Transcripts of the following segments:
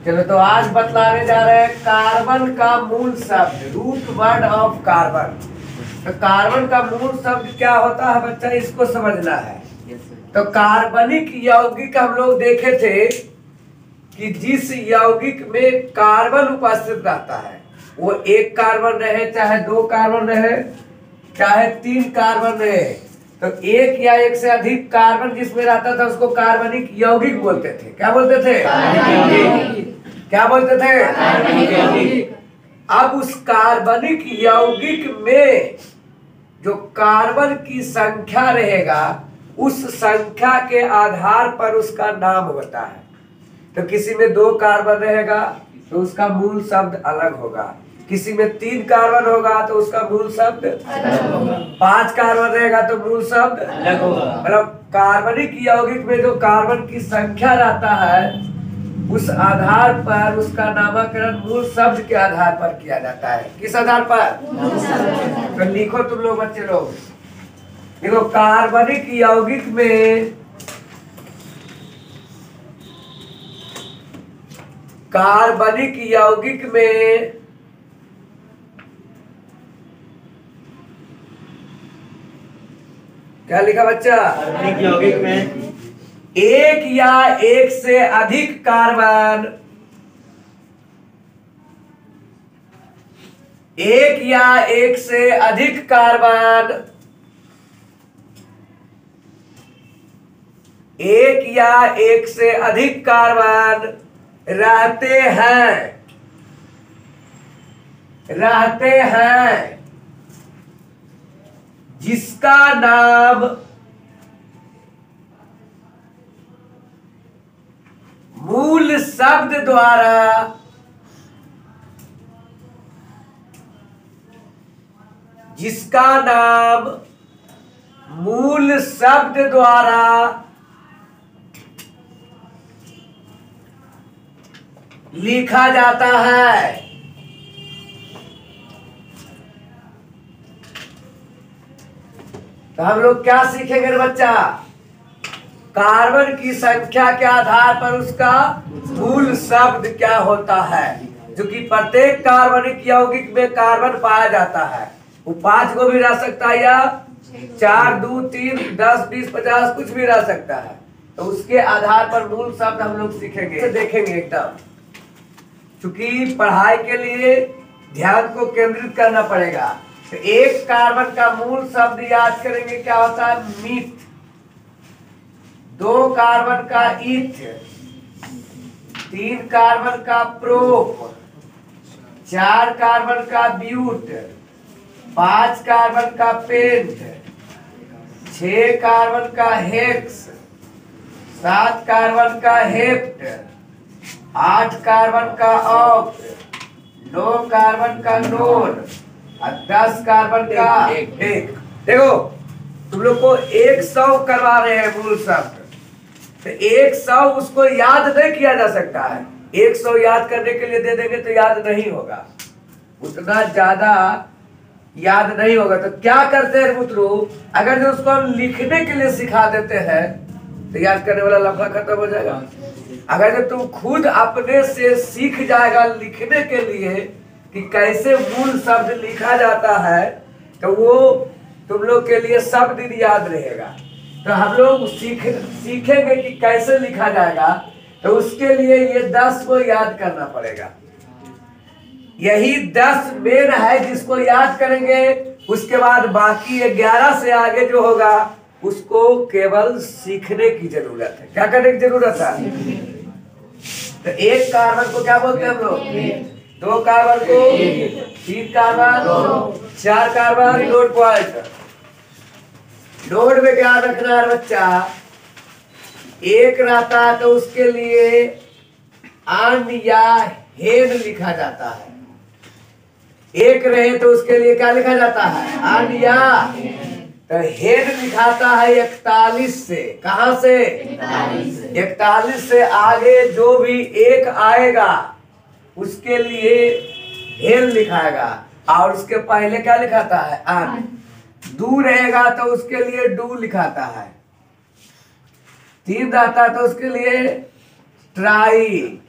चलो तो आज बतलाने जा रहे हैं कार्बन का मूल शब्द, रूट वर्ड ऑफ कार्बन। तो कार्बन का मूल शब्द क्या होता है बच्चा, इसको समझना है। तो कार्बनिक यौगिक हम लोग देखे थे कि जिस यौगिक में कार्बन उपस्थित रहता है, वो एक कार्बन रहे चाहे दो कार्बन रहे चाहे तीन कार्बन रहे, तो एक या एक से अधिक कार्बन जिसमें रहता था उसको कार्बनिक यौगिक बोलते थे। क्या बोलते थे? क्या बोलते थे? अब उस कार्बनिक यौगिक में जो कार्बन की संख्या रहेगा, उस संख्या के आधार पर उसका नाम होता है। तो किसी में दो कार्बन रहेगा तो उसका मूल शब्द अलग होगा, किसी में तीन कार्बन होगा तो उसका मूल शब्द अलग होगा, पांच कार्बन रहेगा तो मूल शब्द अलग होगा। मतलब कार्बनिक यौगिक में जो कार्बन की संख्या रहता है उस आधार पर उसका नामकरण मूल शब्द के आधार पर किया जाता है। किस आधार पर? तो लिखो तुम लोग बच्चे लोग, देखो कार्बनिक यौगिक में क्या लिखा बच्चा? कार्बनिक यौगिक में एक या एक से अधिक कार्बन, एक या एक से अधिक कार्बन, एक या एक से अधिक कार्बन रहते हैं जिसका नाम मूल शब्द द्वारा लिखा जाता है। तो हम लोग क्या सीखेंगे रे बच्चा? कार्बन की संख्या के आधार पर उसका मूल शब्द क्या होता है, जो कि प्रत्येक कार्बनिक यौगिक में कार्बन पाया जाता है। वो 5 को भी रह सकता है या 4, 2, 3, 10, 20, 50 कुछ भी रह सकता है। तो उसके आधार पर मूल शब्द हम लोग सीखेंगे, देखेंगे एकदम। चूंकि पढ़ाई के लिए ध्यान को केंद्रित करना पड़ेगा, तो एक कार्बन का मूल शब्द याद करेंगे क्या होता है? मीथ। 2 कार्बन का ईथ, 3 कार्बन का प्रोप, 4 कार्बन का ब्यूट, 5 कार्बन का पेंट, 6 कार्बन का हेक्स, 7 कार्बन का हेप्ट, 8 कार्बन का ऑक्ट, 9 कार्बन का नोन और 10 कार्बन का एक। देखो तुम लोग को 100 करवा रहे हैं मूल शब्द, तो 100 उसको याद नहीं किया जा सकता है। 100 याद करने के लिए दे देंगे तो याद नहीं होगा, उतना ज्यादा याद नहीं होगा। तो क्या करते हैं पुत्रो, अगर जो उसको हम लिखने के लिए सिखा देते हैं तो याद करने वाला लफड़ा खत्म हो जाएगा। अगर जब तुम खुद अपने से सीख जाएगा लिखने के लिए कि कैसे मूल शब्द लिखा जाता है, तो वो तुम लोग के लिए सब दिन याद रहेगा। तो हम लोग सीखेंगे कि कैसे लिखा जाएगा, तो उसके लिए ये 10 को याद करना पड़ेगा। यही 10 मेन है जिसको याद करेंगे, उसके बाद बाकी 11 से आगे जो होगा उसको केवल सीखने की जरूरत है। क्या करने की जरूरत है? तो एक कार्बन को क्या बोलते हैं हम लोग? 2 कार्बन को 3 carbon, 4 carbon. Note point, note में क्या रखना है बच्चा? एक रहता है तो उसके लिए अन या हेन लिखा जाता है। एक रहे तो उसके लिए क्या लिखा जाता है? अन या। तो हेन लिखाता है 41 से। कहां से? 41 से आगे जो भी एक आएगा उसके लिए हेन लिखाएगा, और उसके पहले क्या लिखाता है? अन। दू रहेगा तो उसके लिए डू लिखाता है। 3 रहता तो उसके लिए ट्राई,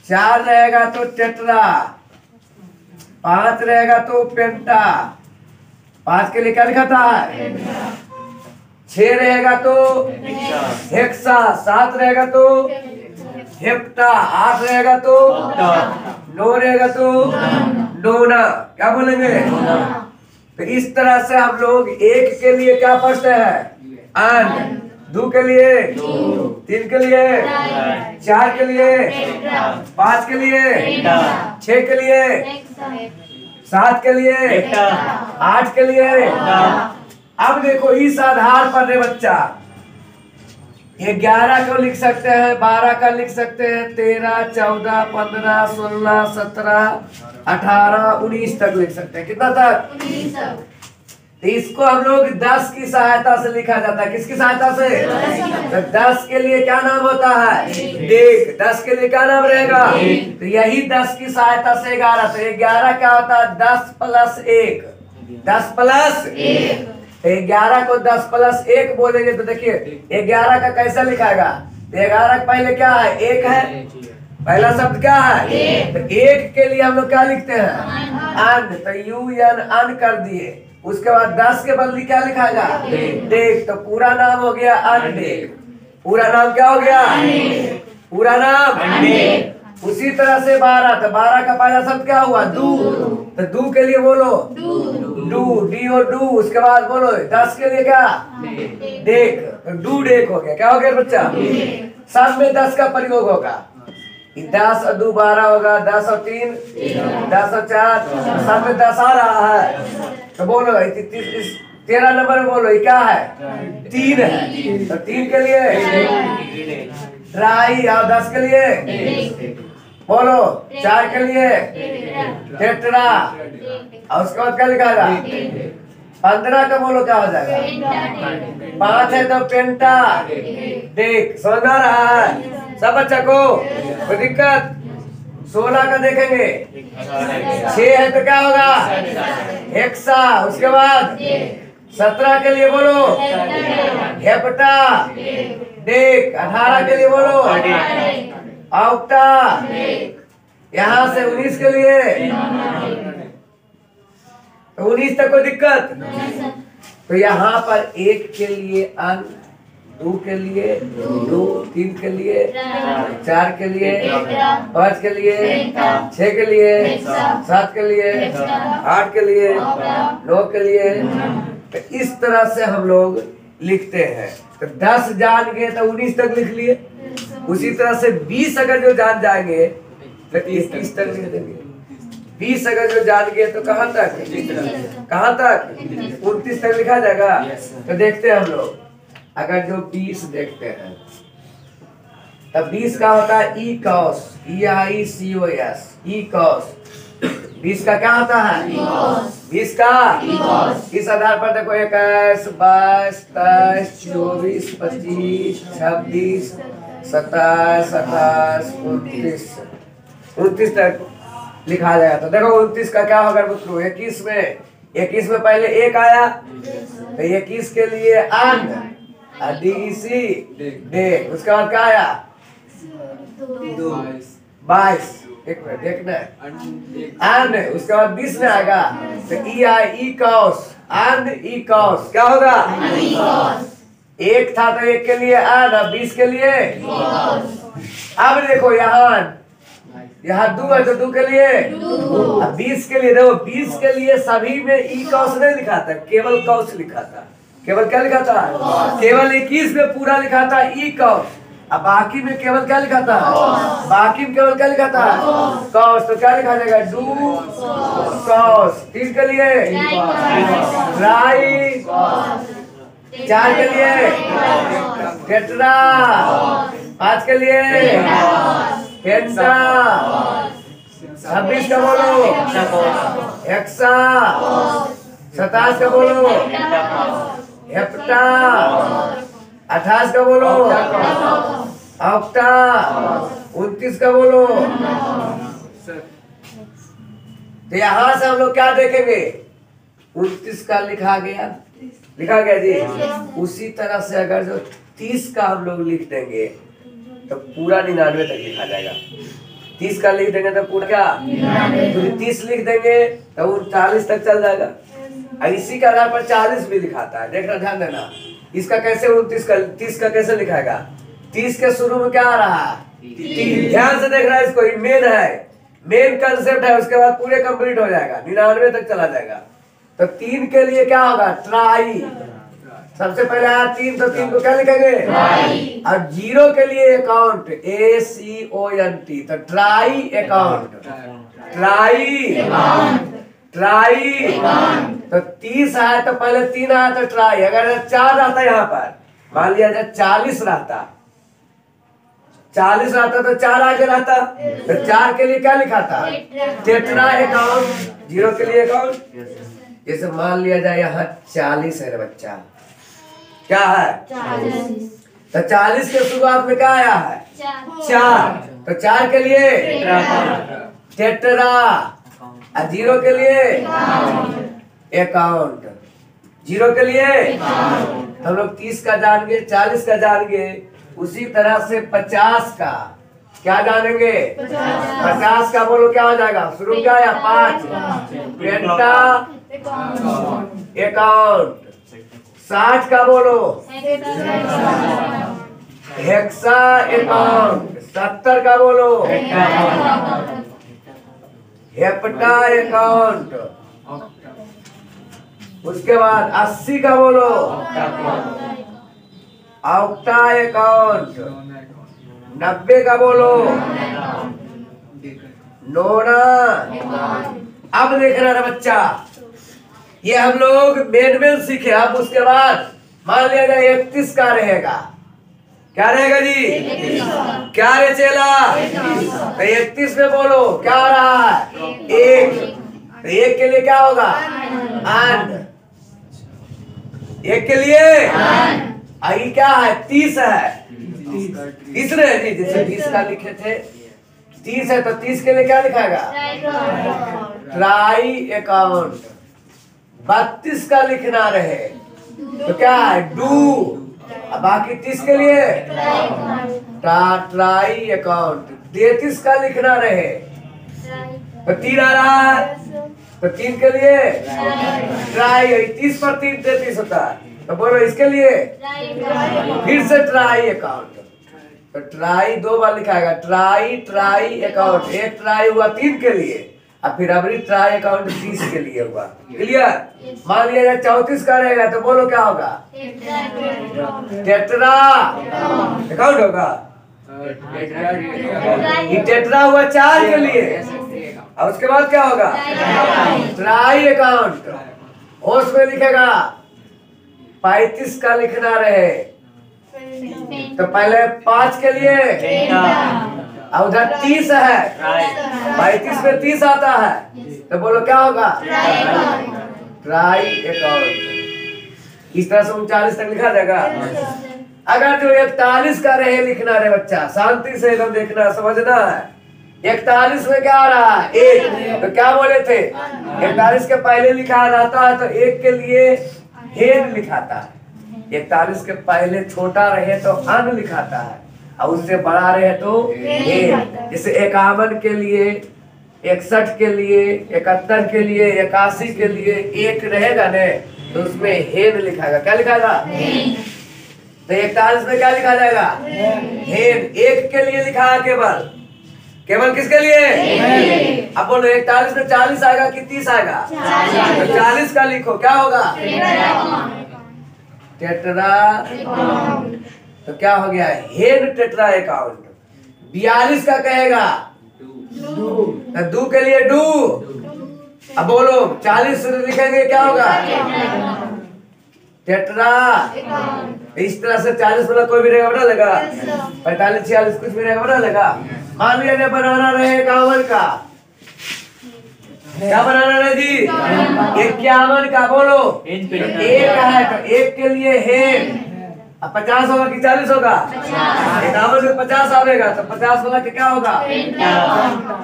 4 रहेगा तो टेट्रा, 5 रहेगा तो पेंटा, 5 के लिए क्या लिखा था? 6 रहेगा तो हेक्सा, 7 रहेगा तो हेप्टा, 8 रहेगा तो 9 रहेगा तो नोना। क्या बोलेंगे? तो इस तरह से हम लोग 1 के लिए क्या पढ़ते हैं? अन, 2 के लिए, 3 के लिए, 4 के लिए, 5 के लिए, 6 के लिए, 7 के लिए, 8 के लिए। अब देखो इस आधार पर रे बच्चा 11 को लिख सकते हैं, 12 का लिख सकते हैं, 13, 14, 15, 16, 17, 18, 19 तक लिख सकते हैं। कितना तक? 19 तक। तो इसको हम लोग 10 की सहायता से लिखा जाता है। किसकी सहायता से? तो 10 के लिए क्या नाम होता है? देख। 10 के लिए क्या नाम रहेगा? तो यही 10 की सहायता से 11। तो 11 क्या होता है? 10 प्लस 1, 10 प्लस 1। 11 को 10 प्लस 1 बोलेंगे तो देखिए 11 का कैसे लिखाएगा? 11 का पहले क्या है? 1 है, पहला शब्द क्या है? तो 1 के लिए हम लोग क्या लिखते हैं? अन। तो UN अन कर दिए। उसके बाद 10 के बदले क्या लिखाएगा? देख। तो पूरा नाम हो गया अनदेख। पूरा नाम क्या हो गया? पूरा नाम अनदेख। उसी तरह से 12, तो 12 का पहला शब्द क्या हुआ? दू। तो दू के लिए बोलो डू, डी और डू। उसके बाद बोलो 10 के लिए क्या? देख। तो डू डेक हो गया। क्या हो गया बच्चा? सब में 10 का प्रयोग होगा। 10 और 2 12 होगा, 10 और 3 10 और 4, सब में 10 आ रहा है। तो बोलो 13 नंबर में बोलो ये क्या है? 3 है। तो 3 के लिए ट्राई, और 10 के लिए बोलो 4 के लिए टेट्रा, और उसके बाद क्या लिखा जाएगा? 15 का बोलो क्या हो जाएगा? 5 है तो पेंटा देख। समझ आ रहा है सब बच्चा को? कोई दिक्कत? 16 का देखेंगे, 6 है तो क्या होगा? हेक्सा। उसके बाद 17 के लिए बोलो हेप्टा देख। 18 के लिए बोलो ऑक्टा। यहाँ से 19 के लिए, तो 19 तक कोई दिक्कत? तो यहाँ पर 1 के लिए अन, 2 के लिए 2, 3 के लिए 4 के लिए 5 के लिए 6 के लिए 7 के लिए 8 के लिए 9 के लिए। तो इस तरह से हम लोग लिखते हैं। तो 10 जान गए तो 19 तक लिख लिए। उसी तरह से 20 अगर जो जान जाएंगे तो 30 तक लिख देंगे। 20 अगर जो जान गए तो कहाँ तक? कहाँ तक? 29 तक लिखा जाएगा। तो देखते हैं हम लोग, अगर जो 20 देखते हैं तब 20 का होता है E cos, EICOS, E cos. 20 का क्या होता है? 20 का इस आधार पर देखो 21, 22, 23, 24, 25, 26, 27, 28, 29 तक लिखा जाएगा। तो देखो 29 का क्या होगा मित्रों? 21 में पहले 1 आया तो 21 के लिए अन, DEC देख। उसके बाद क्या आया? 22। एक मिनट देखना अन। उसके बाद 20 में आएगा तो EICOS अन ECOS। क्या होगा? 1 था तो 1 के लिए अन, और 20 के लिए। अब देखो यहाँ 2 है तो 2 के लिए, अब 20 के लिए देखो 20 के लिए सभी में ECOS नहीं लिखा था, केवल कॉस लिखा था। केवल क्या लिखा था? केवल 21 में पूरा लिखा था ECOS, अब बाकी में केवल क्या लिखा था? बाकी में केवल क्या लिखा था? कॉस। तो क्या लिखा जाएगा? Do cos. 3 के लिए राई, 4 के लिए टेट्रा, 5 के लिए पेंटा, 26 का बोलो हेक्सा, 27 का बोलो हेप्टा, 28 का बोलो ऑक्टा, 29 का बोलो। तो यहाँ से हम लोग क्या देखेंगे? 29 का लिखा गया जी। उसी तरह से अगर जो 30 का हम लोग लिख देंगे तो पूरा 99 तक लिखा जाएगा। 30 का लिख देंगे तो पूरा क्या 30 लिख देंगे तो 39 तक चल जाएगा। और इसी के आधार पर 40 भी लिखाता है। देखना, ध्यान देना, इसका कैसे 30 का कैसे लिखाएगा। 30 के शुरू में क्या आ रहा है 3। ध्यान से देख रहा है, इसको मेन है, मेन कंसेप्ट है। उसके बाद पूरे कंप्लीट हो जाएगा, 99 तक चला जाएगा। तो 3 के लिए क्या होगा ट्राई। सबसे पहले आया 3, तो 3 को क्या लिखेंगे और 0 के लिए अकाउंट ACOUNT, तो ट्राई अकाउंट, ट्राई। तो 30 आया तो पहले 3 आया तो ट्राई। अगर 4 रहता यहाँ पर, मान लिया जाए 40 रहता, 40 रहता तो 4 आगे रहता, तो 4 के लिए क्या लिखा था टेट्रा अकाउंट। 0 के लिए अकाउंट। जैसे मान लिया जाए यहाँ 40 है बच्चा, क्या है 40। तो 40 के शुरुआत में क्या आया है 4, तो 4 के लिए टेट्रा, और 0 के लिए अकाउंट। 0 के लिए हम लोग 30 का जान गए, 40 का जान गए। उसी तरह से 50 का क्या जानेंगे 50 का बोलो क्या हो जाएगा, शुरू क्या आया 5 पेंटा अकाउंट। 60 का बोलो हेक्सा अकाउंट। 70 का बोलो हेप्टा अकाउंट। उसके बाद 80 का बोलो ऑक्टा अकाउंट। 90 का बोलो नोना। अब देख रहा है बच्चा, ये हम लोग मेन सीखे। अब उसके बाद मान लिया जाए 31 का रहेगा, क्या रहेगा जी क्या रे चेला, तो 31 में बोलो क्या आ रहा है 1, तो 1 के लिए क्या होगा and। 1 के लिए आई क्या है 30 है, तीसरे जी जैसे 20 का लिखे थे 30 है, तो 30 के लिए क्या लिखाएगा ट्राई अकाउंट। 32 का लिखना रहे तो क्या है डू, अब बाकी 30 के लिए ट्राई अकाउंट। 33 का लिखना रहे तो 3 आ रहा है, तो 3 के लिए ट्राई। 30 पर 3 33 होता है, तो बोलो इसके लिए फिर से ट्राई अकाउंट। तो ट्राई 2 बार लिखाएगा ट्राई अकाउंट। एक ट्राई हुआ 3 के लिए, और फिर अभी ट्राई अकाउंट 30 के लिए हुआ। क्लियर। मान लिया जाए 34 का रहेगा तो बोलो क्या होगा टेट्रा अकाउंट होगा। ये टेट्रा हुआ 4 के लिए, और उसके बाद क्या होगा ट्राई अकाउंट। उसमें लिखेगा 35 का लिखना रहे तो पहले 5 के लिए, और उधर 30 है, 35 में 30 आता है, तो बोलो क्या होगा ट्राई अकाउंट। इस तरह से 39 तक लिखा जाएगा। अगर जो 41 का रहे लिखना रहे बच्चा, शांति से एकदम देखना समझना है। 41 में क्या आ रहा है 1, तो क्या बोले थे 41 के पहले लिखा रहता है तो 1 के लिए हेन लिखाता है। 41 के पहले छोटा रहे तो अन लिखाता है, और उससे बड़ा रहे तो हेन। जैसे 51 के लिए, 61 के लिए, 71 के लिए, 81 के लिए 1 रहेगा ने तो उसमें हेन लिखाएगा। क्या लिखाएगा तो 41 में क्या लिखा जाएगा हेन। 1 के लिए लिखा है केवल किसके लिए। अब बोलो 41 में 40 आएगा कि 30 आएगा, तो 40 का लिखो क्या होगा टेट्रा। तो क्या हो गया हेन टेट्रा अकाउंट। 42 का कहेगा तो डू के लिए डू। अब बोलो 40 लिखेंगे क्या होगा टेट्रा। इस तरह से 40 वाला कोई भी रहेगा बना लेगा, 45 46 कुछ भी रहेगा बना लेगा। मान लिया बनाना रहे 51 का, क्या बनाना रहे जी 51 का। बोलो 1 है तो 1 के लिए हेन। अब 50 होगा कि 40 होगा 51 में 50 आएगा तो 50 वाला क्या होगा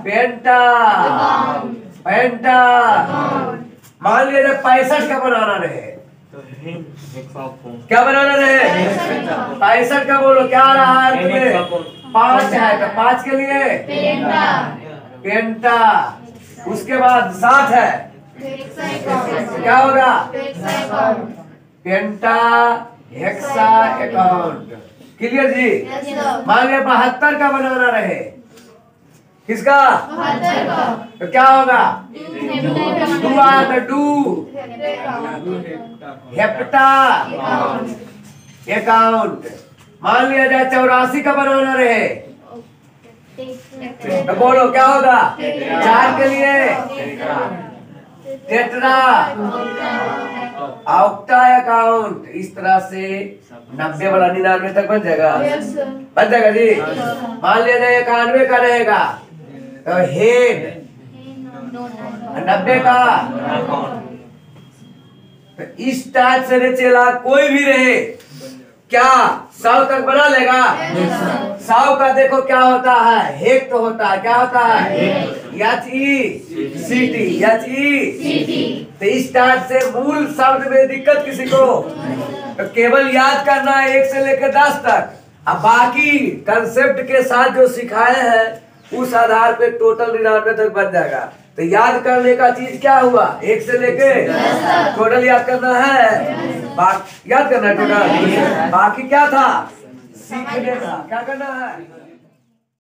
पेंटा पेंटा। मान लिया जब 65 का बनाना रहे, क्या बनाना रहे 65 का। बोलो क्या आ रहा है तुम्हें 5 है तो 5 के लिए पेंटा। उसके बाद 7 है, क्या होगा? पेंटा हेक्सा अकाउंट। क्लियर जी? मान लिया 72 का बनाना रहे, किसका? तो क्या होगा? डू आया तो डू हेप्टा अकाउंट। मान लिया जाए 84 का बनाना रहे, तो बोलो क्या होगा? 4 के लिए टेट्रा ऑक्टा अकाउंट। इस तरह से 90 वाला 99 तक बन जाएगा, बन जाएगा जी। मान लिया जाए 91 का रहेगा, तो हेड 90 का। तो इस टाइप से चला कोई भी रहे, क्या 100 तक बना लेगा? 100 का देखो क्या होता है? हेक्ट होता है। क्या होता है? HECT। तो इस टाइप से मूल शब्द में दिक्कत किसी को, तो केवल याद करना है 1 से लेकर 10 तक। अब बाकी कंसेप्ट के साथ जो सिखाए हैं उस आधार पे टोटल 99 तक बन जाएगा। तो याद करने का चीज क्या हुआ? 1 से लेके टोटल याद करना है, याद करना है टोटल। बाकी क्या था? सीखने का। क्या करना है?